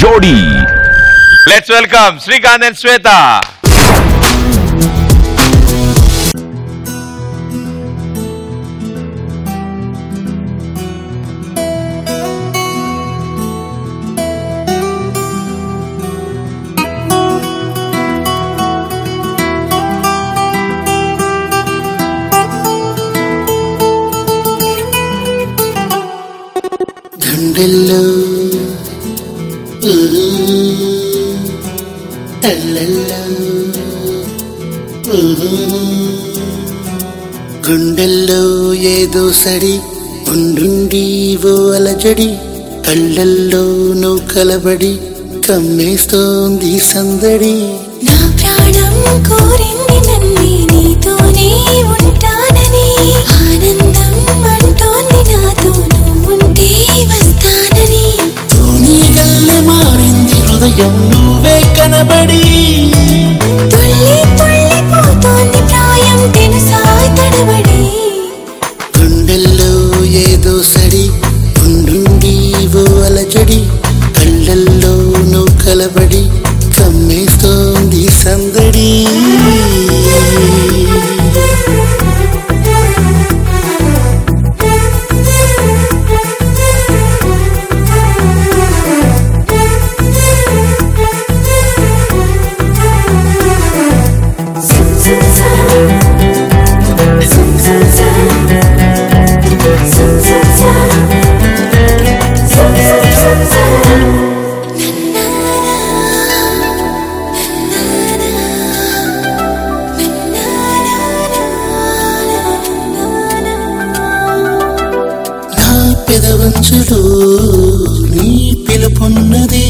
జోడీ. Let's welcome Srikanth and శ్వేత. గుండెల్లో గుండెల్లో ఏదో సడి ఉండుండి ఓ అలజడి కళ్ళల్లో నువ్వు కలబడి కమ్మేస్తోంది సందడి. నా ప్రాణం కోరింది నన్ను నీతోనే ఉంటానని, ఆనందం అంటోంది నాతో నువ్వుంటే వస్తానని. తూనీగల్లె మారింది హృదయం నువ్వే కనబడి, తుల్లి తుల్లిపోతోంది ప్రాయం తెలుసా తడబడి. గుండెల్లో ఏదో సడి ఉండుండి ఓ అలజడి కళ్ళల్లో నువ్వు కలబడి కమ్మేస్తోంది సందడి. పెదవంచులో నీ పిలుపున్నది,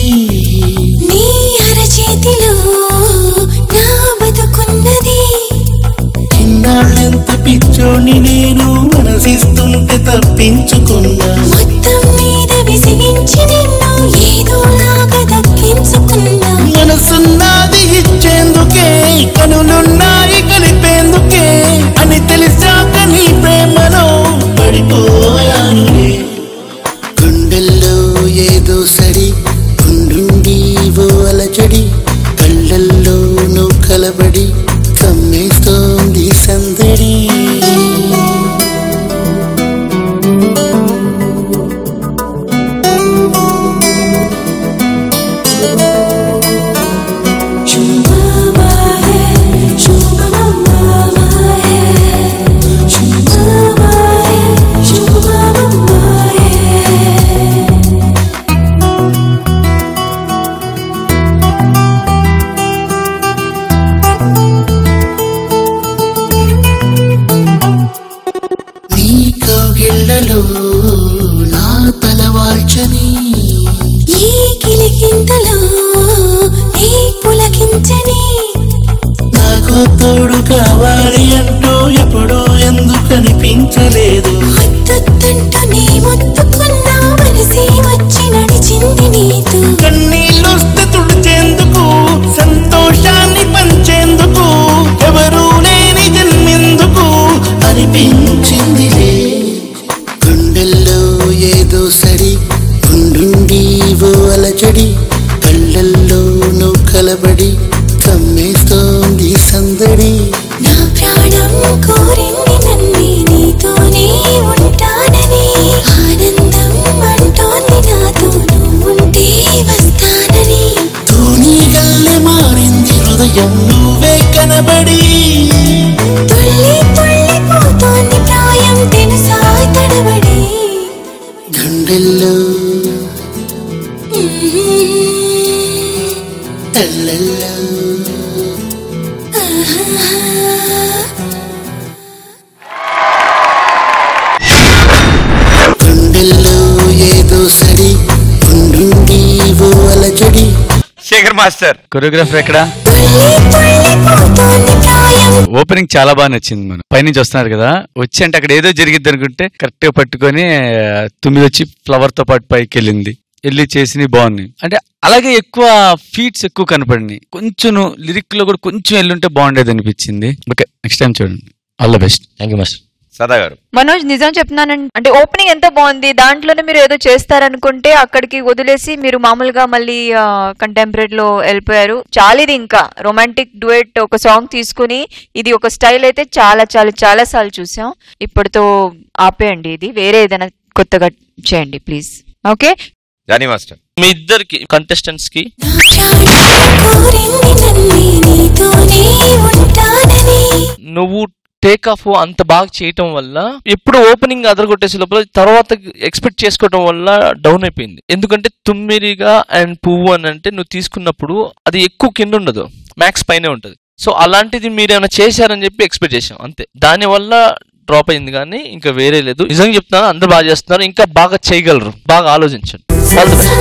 నీ అరచేతిలో నా బతుకున్నది. ఇన్నాళ్ళెంత పిచ్చోని నేను మనసిస్తుంటే తప్పించుకున్నా, మొత్తం మీద విసిగించి నిన్ను ఏదోలాగా దక్కించుకున్నా. మనసున్నది ఇచ్చేందుకే కనులున్నాయి కలిపేందుకే అని తెలిసాక నీ ప్రేమలో పడిపోయానులే. గుండెల్లో ఏదో సడి ఉండుండి ఓ అలజడి కళ్ళల్లో నువ్వు కలబడి కమ్మేస్తోంది సందడి. నా తలవాల్చని ఈ కిలికింతలో నీ పులకించని, నాకు తోడు కావాలి అంటూ ఎప్పుడూ ఎందుకు అనిపించలేదు. ముద్దంటూ నీ ముద్దుకున్నా మనసే వచ్చి నడిచింది నీతో. కన్నీళ్ళొస్తే తుడిచేందుకు సంతోషాన్ని పంచేందుకు ఎవరూ లేని జన్మెందుకు అనిపించిందిలే. గుండెల్లో ఏదో సడి ఉండుండి ఓ అలజడి కళ్ళల్లో నువ్వు కలబడి కమ్మేస్తోంది సందడి. నా ప్రాణం కోరింది నన్ను నీతోనే ఉంటానని, ఆనందం అంటోంది నాతో నువ్వుంటే వస్తానని. తూనీగల్లె మారింది హృదయం నువ్వే కనబడి, తుల్లి తుల్లిపోతోంది ప్రాయం తెలుసా తడబడి. గుండెల్లో తల్లల్లో గుండెల్లో ఏదో సడి ఉండుండి ఓ అలజడి. శేఖర్ మాస్టర్ కొరియోగ్రాఫర్ ఎక్కడ? ఓపెనింగ్ చాలా బాగా నచ్చింది. మనం పైనుంచి వస్తున్నారు కదా, వచ్చి అంటే అక్కడ ఏదో జరిగిద్ది అనుకుంటే కరెక్ట్ గా పట్టుకొని 9 వచ్చి ఫ్లవర్ తో పాటు పైకి వెళ్ళింది, వెళ్ళి చేసినవి బాగున్నాయి. అంటే అలాగే ఎక్కువ ఫీట్స్ ఎక్కువ కనపడినాయి. కొంచెం లిరిక్ లో కూడా కొంచెం వెళ్ళుంటే బాగుండేది అనిపించింది. ఓకే, నెక్స్ట్ టైం చూడండి. All the best. Thank you master. సదా గారు. మనోజ్ నిజం చెప్తున్నానంటే, అంటే ఓపెనింగ్ ఎంత బాగుంది, దాంట్లోనే మీరు ఏదో చేస్తారనుకుంటే అక్కడికి వదిలేసి మీరు మామూలుగా మళ్ళీ కంటెంపరీలో వెళ్ళిపోయారు. చాలా ఇది ఇంకా రొమాంటిక్ డ్యూయెట్ ఒక సాంగ్ తీసుకుని ఇది ఒక స్టైల్ అయితే చాలా చాలా చాలా సార్లు చూసాం. ఇప్పటితో ఆపేయండి, ఇది వేరే ఏదైనా కొత్తగా చేయండి ప్లీజ్. ఓకే జానీ మాస్టర్, మీ ఇద్దరికి కంటెస్టెంట్స్ కి నువ్వు టేక్ ఆఫ్ అంత బాగా చేయటం వల్ల ఎప్పుడు ఓపెనింగ్ అదరగొట్టేసే లోపల తర్వాత ఎక్స్పెక్ట్ చేసుకోవడం వల్ల డౌన్ అయిపోయింది. ఎందుకంటే తుమ్మిరిగా అండ్ పువ్వు అని అంటే నువ్వు తీసుకున్నప్పుడు అది ఎక్కువ కింద ఉండదు, మ్యాక్స్ పైనే ఉంటుంది. సో అలాంటిది మీరు ఏమైనా చేశారని చెప్పి ఎక్స్పెక్ట్ చేసాం అంతే, దానివల్ల డ్రాప్ అయింది కానీ ఇంకా వేరే లేదు. నిజంగా చెప్తున్నాను, అందరూ బాగా చేస్తున్నారు, ఇంకా బాగా చేయగలరు, బాగా ఆలోచించండి. All the best.